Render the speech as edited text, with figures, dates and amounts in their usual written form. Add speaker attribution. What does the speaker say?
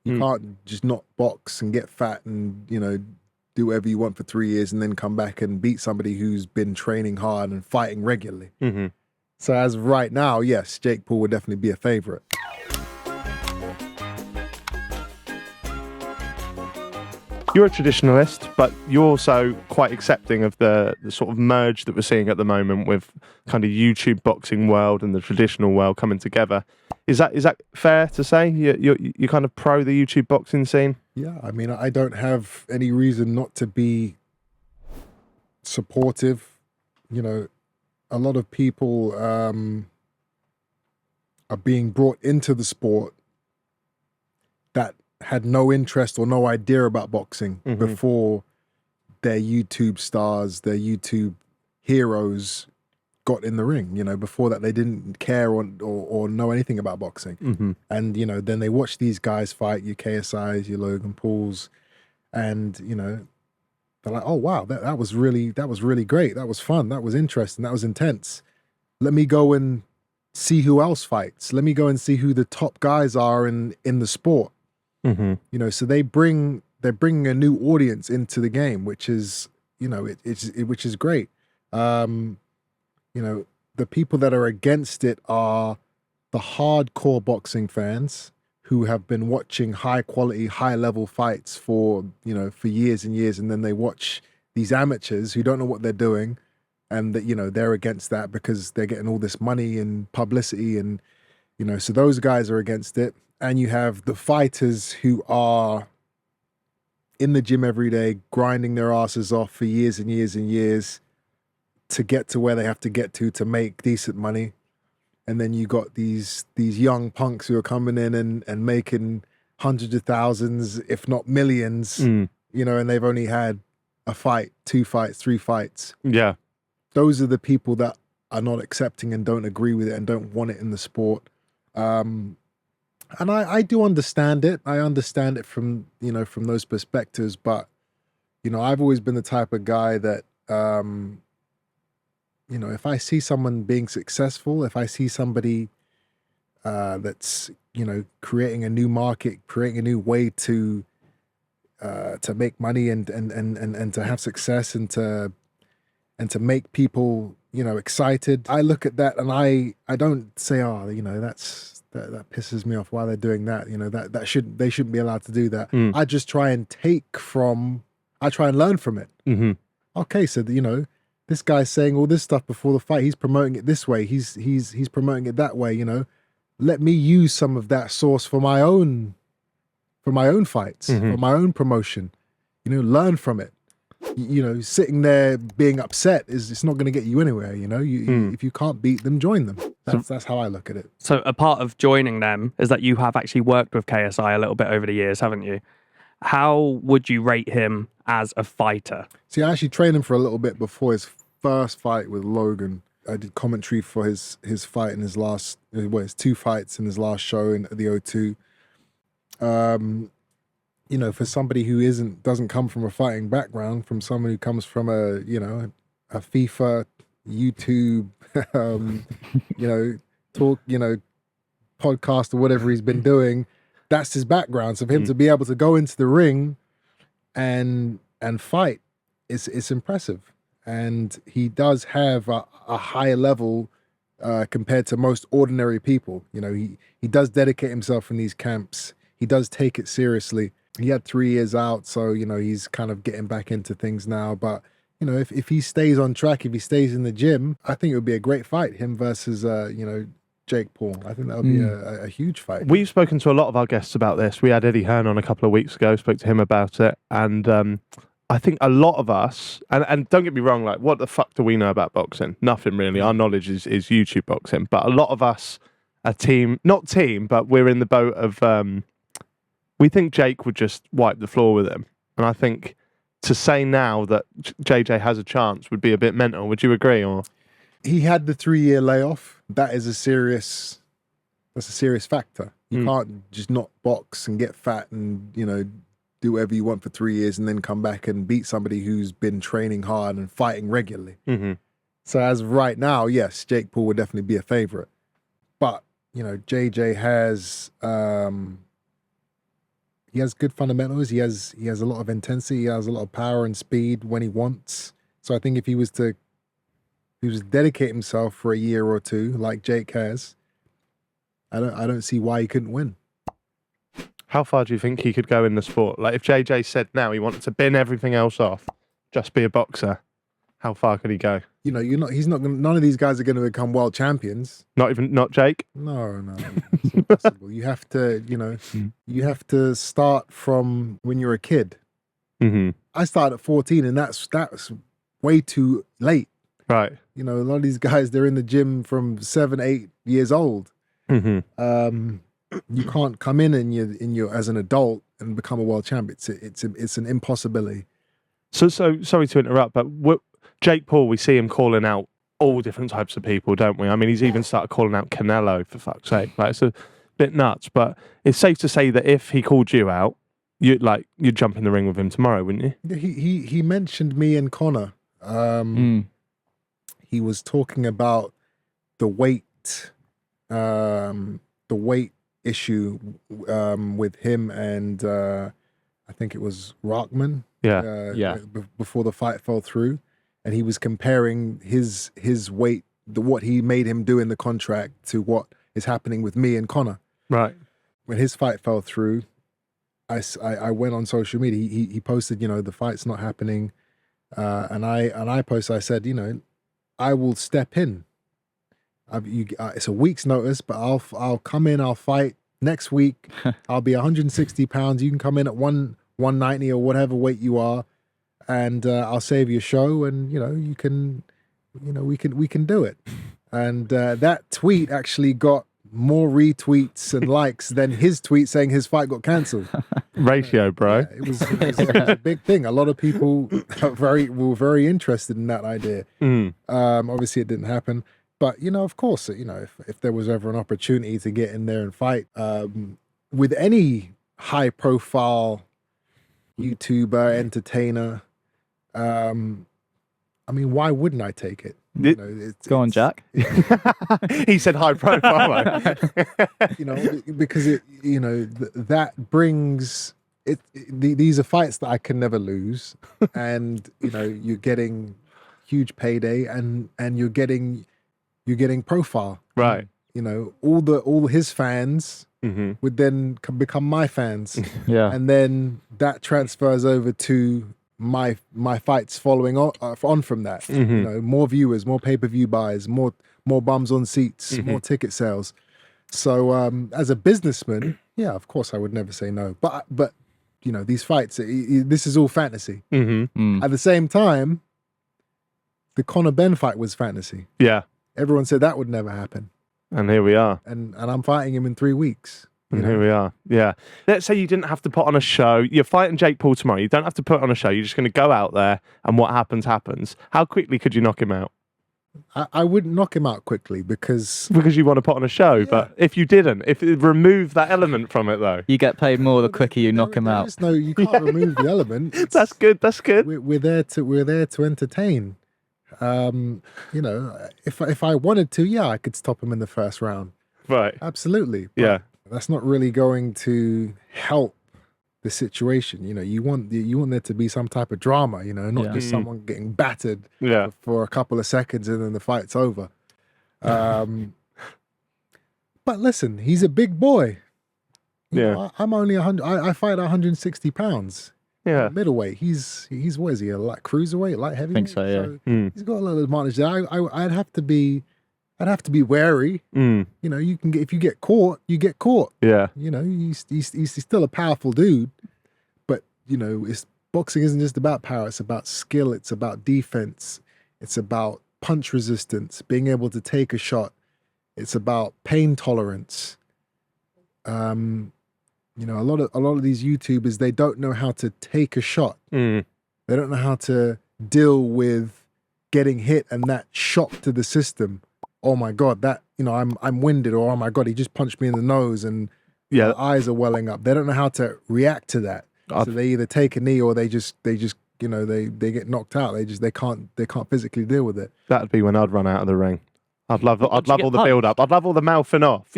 Speaker 1: You can't just not box and get fat and, do whatever you want for 3 years and then come back and beat somebody who's been training hard and fighting regularly.
Speaker 2: Mm-hmm.
Speaker 1: So as of right now, yes, Jake Paul would definitely be a favorite.
Speaker 2: You're a traditionalist, but you're also quite accepting of the sort of merge that we're seeing at the moment with kind of YouTube boxing world and the traditional world coming together. Is that fair to say? You're kind of pro the YouTube boxing scene?
Speaker 1: Yeah, I mean, I don't have any reason not to be supportive. A lot of people are being brought into the sport that had no interest or no idea about boxing before their YouTube stars, their YouTube heroes got in the ring. Before that they didn't care or know anything about boxing. And then they watch these guys fight, your KSIs, your Logan Pauls, and they're like, oh wow, that was really great, that was fun, that was interesting, that was intense. Let me go and see who else fights. Let me go and see who the top guys are in the sport. So they're bringing a new audience into the game, which is which is great. The people that are against it are the hardcore boxing fans who have been watching high quality, high level fights for years and years, and then they watch these amateurs who don't know what they're doing, and that they're against that because they're getting all this money and publicity, and so those guys are against it. And you have the fighters who are in the gym every day, grinding their asses off for years and years and years to get to where they have to get to make decent money. And then you got these young punks who are coming in and making hundreds of thousands, if not millions, and they've only had a fight, 2 fights, 3 fights.
Speaker 2: Yeah.
Speaker 1: Those are the people that are not accepting and don't agree with it and don't want it in the sport. And I do understand it. I understand it from those perspectives. But, I've always been the type of guy that, if I see someone being successful, if I see somebody that's, creating a new market, creating a new way to make money and to have success and to make people, excited, I look at that and I don't say, that pisses me off. Why they're doing that? They shouldn't be allowed to do that. I just try and I try and learn from it. Okay, so this guy's saying all this stuff before the fight. He's promoting it this way. He's promoting it that way. Let me use some of that source for my own fights, for my own promotion. Learn from it. Sitting there being upset it's not going to get you anywhere. If you can't beat them, join them. That's how I look at it.
Speaker 3: So a part of joining them is that you have actually worked with KSI a little bit over the years, haven't you? How would you rate him as a fighter?
Speaker 1: See, I actually trained him for a little bit before his first fight with Logan. I did commentary for his fight in his 2 fights in his last show at the O2. For somebody who doesn't come from a fighting background, from someone who comes from a FIFA, YouTube, talk, podcast or whatever he's been doing, that's his background. So for him to be able to go into the ring and fight, it's impressive. And he does have a higher level compared to most ordinary people. He does dedicate himself in these camps. He does take it seriously. He had 3 years out, so he's kind of getting back into things now. But if he stays on track, if he stays in the gym, I think it would be a great fight. Him versus Jake Paul. I think that would be a huge fight.
Speaker 2: We've spoken to a lot of our guests about this. We had Eddie Hearn on a couple of weeks ago, spoke to him about it, and I think a lot of us, and don't get me wrong, like, what the fuck do we know about boxing? Nothing really. Our knowledge is YouTube boxing, but a lot of us are but we're in the boat of we think Jake would just wipe the floor with him. And I think to say now that JJ has a chance would be a bit mental. Would you agree? Or
Speaker 1: he had the 3-year layoff. That is a serious factor. You can't just not box and get fat and, do whatever you want for 3 years and then come back and beat somebody who's been training hard and fighting regularly. So as of right now, yes, Jake Paul would definitely be a favorite. But, JJ has he has good fundamentals. He has a lot of intensity. He has a lot of power and speed when he wants. So I think if he was to dedicate himself for a year or two, like Jake has, I don't see why he couldn't win.
Speaker 2: How far do you think he could go in the sport? Like if JJ said now he wanted to bin everything else off, just be a boxer, how far could he go?
Speaker 1: You know, he's not gonna, none of these guys are going to become world champions.
Speaker 2: Not Jake?
Speaker 1: No, it's impossible. You have to, you have to start from when you're a kid.
Speaker 2: Mm-hmm.
Speaker 1: I started at 14 and that's way too late.
Speaker 2: Right.
Speaker 1: You know, a lot of these guys, they're in the gym from 7, 8 years old.
Speaker 2: Mm-hmm.
Speaker 1: You can't come in and you're as an adult and become a world champion. It's an impossibility.
Speaker 2: So sorry to interrupt, but Jake Paul, we see him calling out all different types of people, don't we? I mean, he's even started calling out Canelo, for fuck's sake. Like, it's a bit nuts, but it's safe to say that if he called you out, you'd jump in the ring with him tomorrow, wouldn't you?
Speaker 1: He mentioned me and Conor. He was talking about the weight issue with him and I think it was Rockman. Before the fight fell through, and he was comparing his weight, what he made him do in the contract, to what is happening with me and Conor.
Speaker 2: Right.
Speaker 1: When his fight fell through, I went on social media. He posted, the fight's not happening, and I posted. I said, I will step in. It's a week's notice, but I'll come in. I'll fight next week. I'll be 160 pounds. You can come in at 190 or whatever weight you are, and I'll save you a show. And we can do it. And that tweet actually got more retweets and likes than his tweet saying his fight got cancelled.
Speaker 2: Ratio, bro.
Speaker 1: Yeah, it was a big thing. A lot of people were very interested in that idea. Obviously, it didn't happen. But, of course, if there was ever an opportunity to get in there and fight with any high-profile YouTuber, entertainer, I mean, why wouldn't I take it?
Speaker 4: Go on, Jack.
Speaker 2: He said high profile.
Speaker 1: Because that brings it. These are fights that I can never lose, and you're getting huge payday, and you're getting profile.
Speaker 2: Right.
Speaker 1: All his fans would then become my fans.
Speaker 4: Yeah.
Speaker 1: And then that transfers over to my fights following on from that. More viewers, more pay-per-view buys, more bums on seats, more ticket sales. So as a businessman, yeah, of course I would never say no. But these fights, this is all fantasy. At the same time, the Conor Benn fight was fantasy.
Speaker 2: Yeah.
Speaker 1: Everyone said that would never happen.
Speaker 2: And here we are.
Speaker 1: And I'm fighting him in 3 weeks.
Speaker 2: Here we are. Yeah. Let's say you didn't have to put on a show. You're fighting Jake Paul tomorrow. You don't have to put on a show. You're just going to go out there and what happens, happens. How quickly could you knock him out?
Speaker 1: I wouldn't knock him out quickly because
Speaker 2: you want to put on a show. Yeah. But if you didn't, if it removed that element from it though.
Speaker 4: You get paid more the quicker you knock him out.
Speaker 1: No, you can't remove the element.
Speaker 2: That's good.
Speaker 1: We're there to entertain. If I wanted to, yeah, I could stop him in the first round.
Speaker 2: Right.
Speaker 1: Absolutely. But
Speaker 2: yeah.
Speaker 1: That's not really going to help the situation. You want there to be some type of drama, not just someone getting battered for a couple of seconds and then the fight's over. But listen, he's a big boy. I'm only 100. I fight 160 pounds.
Speaker 2: Yeah,
Speaker 1: middleweight. He's what is he? A light cruiserweight, light heavyweight.
Speaker 4: I think so. Yeah,
Speaker 1: he's got a little advantage there. I'd have to be wary. You can get, if you get caught, you get caught.
Speaker 2: Yeah,
Speaker 1: he's still a powerful dude, but boxing isn't just about power. It's about skill. It's about defense. It's about punch resistance, being able to take a shot. It's about pain tolerance. A lot of these YouTubers, they don't know how to take a shot. They don't know how to deal with getting hit and that shock to the system. Oh my God, that I'm winded, or oh my God, he just punched me in the nose and my eyes are welling up. They don't know how to react to that. So they either take a knee or they just they get knocked out. They can't physically deal with it.
Speaker 2: That'd be when I'd run out of the ring. I'd love all the build up. I'd love all the mouthing off.